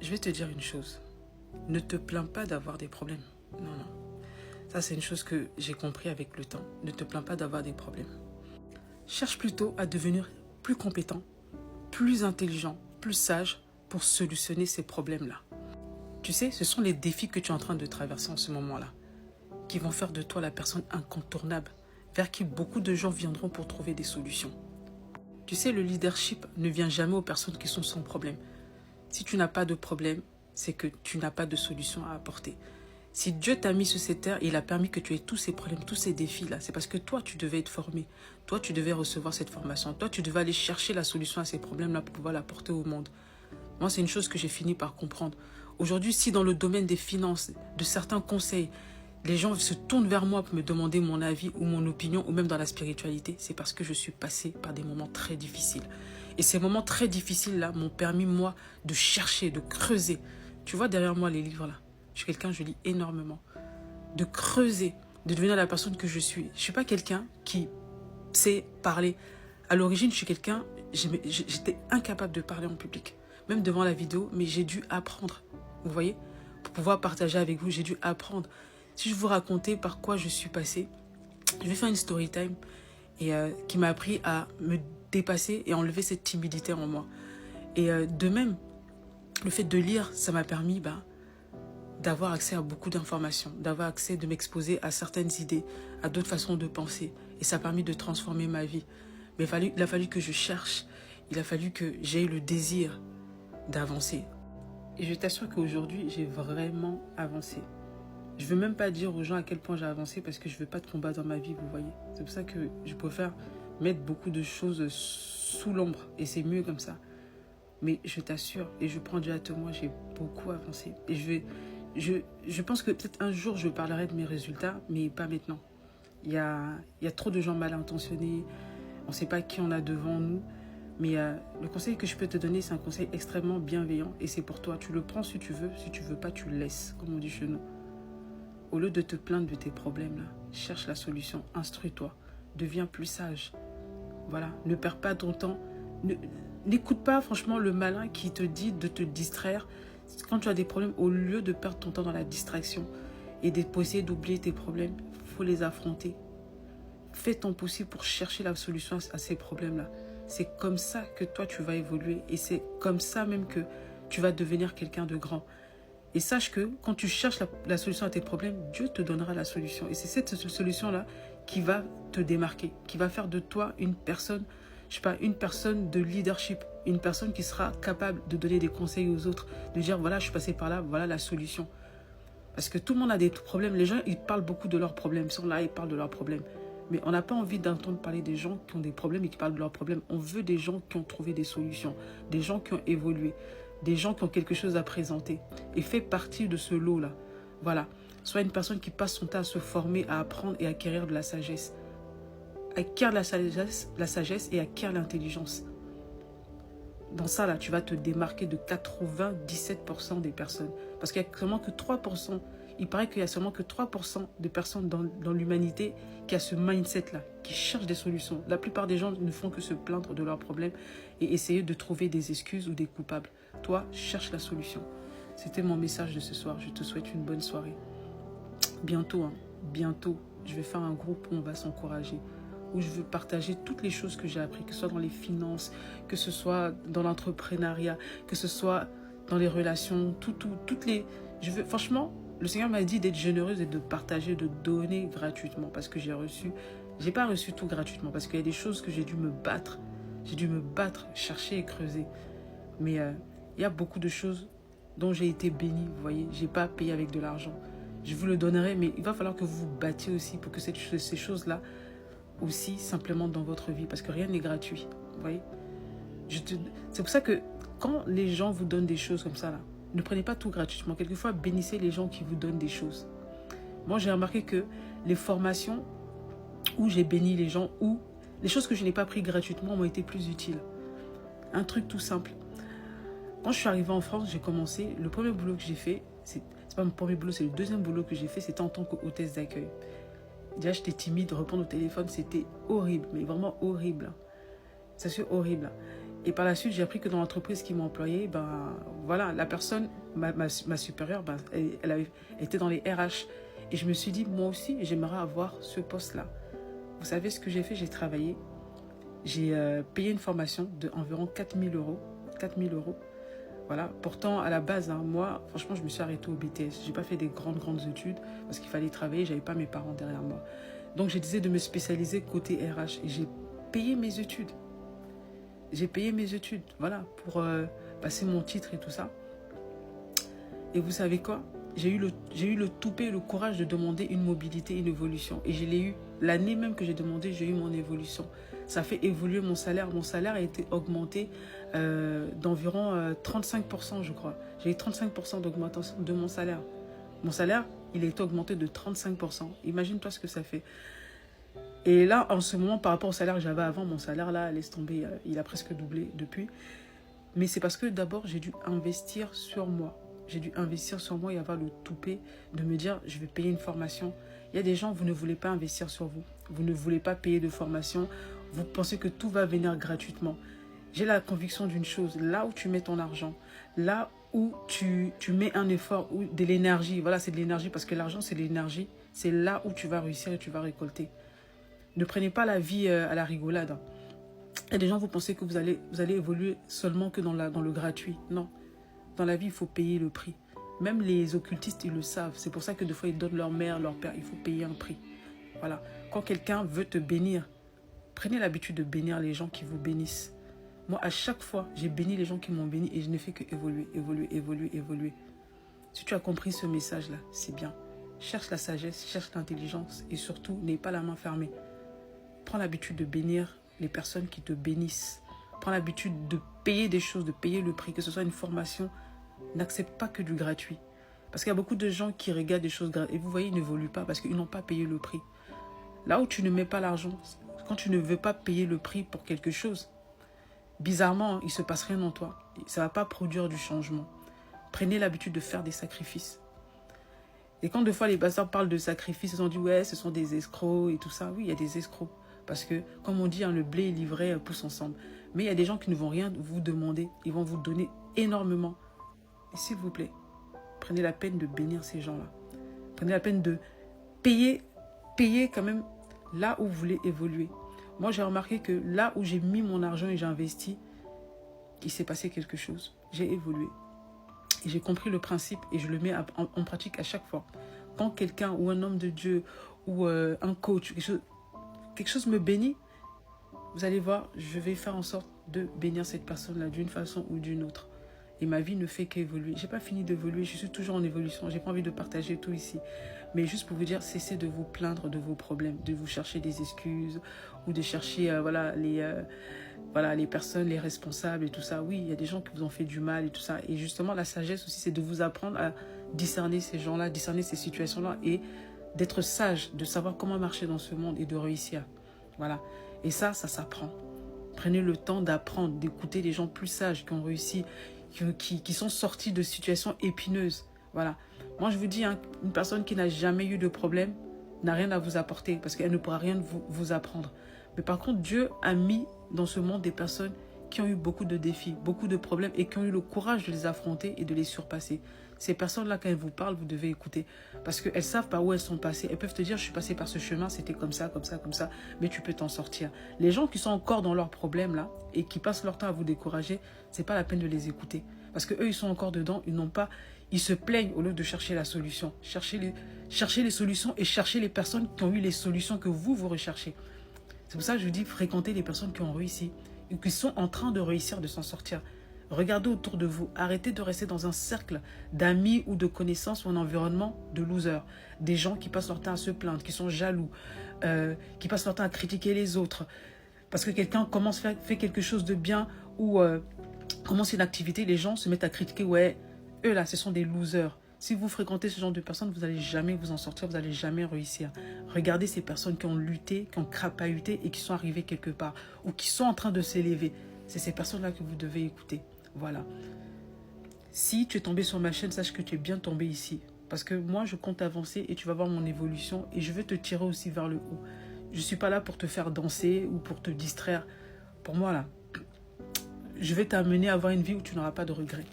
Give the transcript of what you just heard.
je vais te dire une chose. Ne te plains pas d'avoir des problèmes. Non, non. Ça, c'est une chose que j'ai compris avec le temps. Ne te plains pas d'avoir des problèmes. Cherche plutôt à devenir plus compétent, plus intelligent, plus sage pour solutionner ces problèmes-là. Tu sais, ce sont les défis que tu es en train de traverser en ce moment-là qui vont faire de toi la personne incontournable vers qui beaucoup de gens viendront pour trouver des solutions. Tu sais, le leadership ne vient jamais aux personnes qui sont sans problème. Si tu n'as pas de problème, c'est que tu n'as pas de solution à apporter. Si Dieu t'a mis sur cette terre, il a permis que tu aies tous ces problèmes, tous ces défis-là, c'est parce que toi, tu devais être formé. Toi, tu devais recevoir cette formation. Toi, tu devais aller chercher la solution à ces problèmes-là pour pouvoir l'apporter au monde. Moi, c'est une chose que j'ai fini par comprendre. Aujourd'hui, si dans le domaine des finances, de certains conseils, les gens se tournent vers moi pour me demander mon avis ou mon opinion, ou même dans la spiritualité, c'est parce que je suis passé par des moments très difficiles. Et ces moments très difficiles-là m'ont permis, moi, de chercher, de creuser. Tu vois derrière moi les livres-là. Je suis quelqu'un, je lis énormément. De creuser, de devenir la personne que je suis. Je ne suis pas quelqu'un qui sait parler. À l'origine, je suis quelqu'un, j'étais incapable de parler en public. Même devant la vidéo, mais j'ai dû apprendre. Vous voyez? Pour pouvoir partager avec vous, j'ai dû apprendre. Si je vous racontais par quoi je suis passée, je vais faire une story time et, qui m'a appris à me dépasser et enlever cette timidité en moi. Et de même, le fait de lire, ça m'a permis d'avoir accès à beaucoup d'informations, d'avoir accès, de m'exposer à certaines idées, à d'autres façons de penser. Et ça a permis de transformer ma vie. Mais il a fallu que je cherche, il a fallu que j'aie le désir d'avancer. Et je t'assure qu'aujourd'hui, j'ai vraiment avancé. Je ne veux même pas dire aux gens à quel point j'ai avancé parce que je ne veux pas de combat dans ma vie, vous voyez. C'est pour ça que je préfère mettre beaucoup de choses sous l'ombre et c'est mieux comme ça. Mais je t'assure, et je prends Dieu à témoin, j'ai beaucoup avancé. Et je pense que peut-être un jour, je parlerai de mes résultats, mais pas maintenant. Il y a trop de gens mal intentionnés, on ne sait pas qui on a devant nous. Mais le conseil que je peux te donner, c'est un conseil extrêmement bienveillant et c'est pour toi. Tu le prends si tu veux pas, tu le laisses, comme on dit chez nous. Au lieu de te plaindre de tes problèmes, là, cherche la solution, instruis-toi, deviens plus sage. Voilà, ne perds pas ton temps. N'écoute pas franchement le malin qui te dit de te distraire. Quand tu as des problèmes, au lieu de perdre ton temps dans la distraction et d'essayer d'oublier tes problèmes, il faut les affronter. Fais ton possible pour chercher la solution à ces problèmes-là. C'est comme ça que toi, tu vas évoluer et c'est comme ça même que tu vas devenir quelqu'un de grand. Et sache que quand tu cherches la solution à tes problèmes, Dieu te donnera la solution. Et c'est cette solution-là qui va te démarquer, qui va faire de toi une personne, je sais pas, une personne de leadership, une personne qui sera capable de donner des conseils aux autres, de dire voilà, je suis passé par là, voilà la solution. Parce que tout le monde a des problèmes. Les gens, ils parlent beaucoup de leurs problèmes. Ils sont là, ils parlent de leurs problèmes. Mais on n'a pas envie d'entendre parler des gens qui ont des problèmes et qui parlent de leurs problèmes. On veut des gens qui ont trouvé des solutions, des gens qui ont évolué, des gens qui ont quelque chose à présenter. Et fais partie de ce lot-là. Voilà. Sois une personne qui passe son temps à se former, à apprendre et à acquérir de la sagesse. Acquiert la sagesse et acquiert l'intelligence. Dans ça, là, tu vas te démarquer de 97% des personnes. Parce qu'il n'y a seulement que 3%. Il paraît qu'il y a seulement que 3% de personnes dans l'humanité qui a ce mindset-là, qui cherchent des solutions. La plupart des gens ne font que se plaindre de leurs problèmes et essayer de trouver des excuses ou des coupables. Toi, cherche la solution. C'était mon message de ce soir. Je te souhaite une bonne soirée. Bientôt, je vais faire un groupe où on va s'encourager, où je veux partager toutes les choses que j'ai apprises, que ce soit dans les finances, que ce soit dans l'entrepreneuriat, que ce soit dans les relations, toutes les... Franchement, le Seigneur m'a dit d'être généreuse et de partager, de donner gratuitement parce que j'ai pas reçu tout gratuitement parce qu'il y a des choses que j'ai dû me battre. J'ai dû me battre, chercher et creuser. Mais il y a beaucoup de choses dont j'ai été bénie, vous voyez. J'ai pas payé avec de l'argent. Je vous le donnerai, mais il va falloir que vous vous battiez aussi pour que ces choses-là aussi simplement dans votre vie parce que rien n'est gratuit, vous voyez. C'est pour ça que quand les gens vous donnent des choses comme ça, là, ne prenez pas tout gratuitement. Quelquefois, bénissez les gens qui vous donnent des choses. Moi, j'ai remarqué que les formations où j'ai béni les gens, où les choses que je n'ai pas prises gratuitement m'ont été plus utiles. Un truc tout simple. Quand je suis arrivée en France, j'ai commencé, le premier boulot que j'ai fait, c'est pas mon premier boulot, c'est le deuxième boulot que j'ai fait, c'était en tant qu'hôtesse d'accueil. Déjà, j'étais timide, répondre au téléphone, c'était horrible, mais vraiment horrible. Ça c'est horrible. Et par la suite, j'ai appris que dans l'entreprise qui m'a employé, ben, voilà, la personne, ma supérieure, ben, elle était dans les RH. Et je me suis dit, moi aussi, j'aimerais avoir ce poste-là. Vous savez ce que j'ai fait? J'ai travaillé. J'ai payé une formation d'environ 4 000 euros. 4 000 euros. Voilà. Pourtant, à la base, hein, moi, franchement, je me suis arrêtée au BTS. Je n'ai pas fait des grandes études parce qu'il fallait travailler. Je n'avais pas mes parents derrière moi. Donc, j'ai décidé de me spécialiser côté RH. Et j'ai payé mes études. J'ai payé mes études, voilà, pour passer mon titre et tout ça. Et vous savez quoi? J'ai eu le toupet, le courage de demander une mobilité, une évolution. Et je l'ai eu. L'année même que j'ai demandé, j'ai eu mon évolution. Ça fait évoluer mon salaire. Mon salaire a été augmenté d'environ 35%, je crois. J'ai eu 35% d'augmentation de mon salaire. Mon salaire, il a été augmenté de 35%. Imagine-toi ce que ça fait. Et là, en ce moment, par rapport au salaire que j'avais avant, mon salaire, là, laisse tomber, il a presque doublé depuis. Mais c'est parce que d'abord, j'ai dû investir sur moi. J'ai dû investir sur moi et avoir le toupet de me dire, je vais payer une formation. Il y a des gens, vous ne voulez pas investir sur vous. Vous ne voulez pas payer de formation. Vous pensez que tout va venir gratuitement. J'ai la conviction d'une chose, là où tu mets ton argent, là où tu mets un effort, ou de l'énergie, voilà, c'est de l'énergie, parce que l'argent, c'est de l'énergie, c'est là où tu vas réussir et tu vas récolter. Ne prenez pas la vie à la rigolade. Il y a des gens, vous pensez que vous allez évoluer seulement que dans le gratuit. Non. Dans la vie, il faut payer le prix. Même les occultistes, ils le savent. C'est pour ça que des fois, ils donnent leur mère, leur père. Il faut payer un prix. Voilà. Quand quelqu'un veut te bénir, prenez l'habitude de bénir les gens qui vous bénissent. Moi, à chaque fois, j'ai béni les gens qui m'ont béni et je ne fais que évoluer. Si tu as compris ce message-là, c'est bien. Cherche la sagesse, cherche l'intelligence et surtout, n'aie pas la main fermée. Prends l'habitude de bénir les personnes qui te bénissent. Prends l'habitude de payer des choses, de payer le prix, que ce soit une formation. N'accepte pas que du gratuit. Parce qu'il y a beaucoup de gens qui regardent des choses gratuites. Et vous voyez, ils n'évoluent pas parce qu'ils n'ont pas payé le prix. Là où tu ne mets pas l'argent, quand tu ne veux pas payer le prix pour quelque chose, bizarrement, il ne se passe rien en toi. Ça ne va pas produire du changement. Prenez l'habitude de faire des sacrifices. Et quand des fois les pasteurs parlent de sacrifices, ils ont dit ouais, ce sont des escrocs et tout ça. Oui, il y a des escrocs. Parce que, comme on dit, hein, le blé et l'ivraie poussent ensemble. Mais il y a des gens qui ne vont rien vous demander. Ils vont vous donner énormément. Et s'il vous plaît, prenez la peine de bénir ces gens-là. Prenez la peine de payer quand même là où vous voulez évoluer. Moi, j'ai remarqué que là où j'ai mis mon argent et j'ai investi, il s'est passé quelque chose. J'ai évolué. Et j'ai compris le principe et je le mets en pratique à chaque fois. Quand quelqu'un ou un homme de Dieu ou un coach, quelque chose me bénit, vous allez voir, je vais faire en sorte de bénir cette personne-là d'une façon ou d'une autre. Et ma vie ne fait qu'évoluer. Je n'ai pas fini d'évoluer, je suis toujours en évolution. Je n'ai pas envie de partager tout ici. Mais juste pour vous dire, cessez de vous plaindre de vos problèmes, de vous chercher des excuses ou de chercher les personnes, les responsables et tout ça. Oui, il y a des gens qui vous ont fait du mal et tout ça. Et justement, la sagesse aussi, c'est de vous apprendre à discerner ces gens-là, discerner ces situations-là et d'être sage, de savoir comment marcher dans ce monde et de réussir. Voilà. Et ça s'apprend. Prenez le temps d'apprendre, d'écouter les gens plus sages qui ont réussi, qui sont sortis de situations épineuses. Voilà. Moi, je vous dis, hein, une personne qui n'a jamais eu de problème n'a rien à vous apporter parce qu'elle ne pourra rien vous apprendre. Mais par contre, Dieu a mis dans ce monde des personnes qui ont eu beaucoup de défis, beaucoup de problèmes et qui ont eu le courage de les affronter et de les surpasser. Ces personnes-là, quand elles vous parlent, vous devez écouter. Parce qu'elles savent par où elles sont passées. Elles peuvent te dire, je suis passée par ce chemin, c'était comme ça, mais tu peux t'en sortir. Les gens qui sont encore dans leurs problèmes là et qui passent leur temps à vous décourager, c'est pas la peine de les écouter. Parce qu'eux, ils sont encore dedans, ils se plaignent au lieu de chercher la solution. Cherchez les solutions et cherchez les personnes qui ont eu les solutions que vous recherchez. C'est pour ça que je vous dis, fréquentez les personnes qui ont réussi et qui sont en train de réussir, de s'en sortir. Regardez autour de vous. Arrêtez de rester dans un cercle d'amis ou de connaissances ou un environnement de losers. Des gens qui passent leur temps à se plaindre, qui sont jaloux, qui passent leur temps à critiquer les autres. Parce que quelqu'un fait quelque chose de bien ou commence une activité, les gens se mettent à critiquer. Ouais, eux là, ce sont des losers. Si vous fréquentez ce genre de personnes, vous n'allez jamais vous en sortir, vous n'allez jamais réussir. Regardez ces personnes qui ont lutté, qui ont crapahuté et qui sont arrivées quelque part ou qui sont en train de s'élever. C'est ces personnes-là que vous devez écouter. Voilà. Si tu es tombé sur ma chaîne, sache que tu es bien tombé ici. Parce que moi, je compte avancer et tu vas voir mon évolution et je vais te tirer aussi vers le haut. Je ne suis pas là pour te faire danser ou pour te distraire. Pour moi, là, je vais t'amener à avoir une vie où tu n'auras pas de regrets.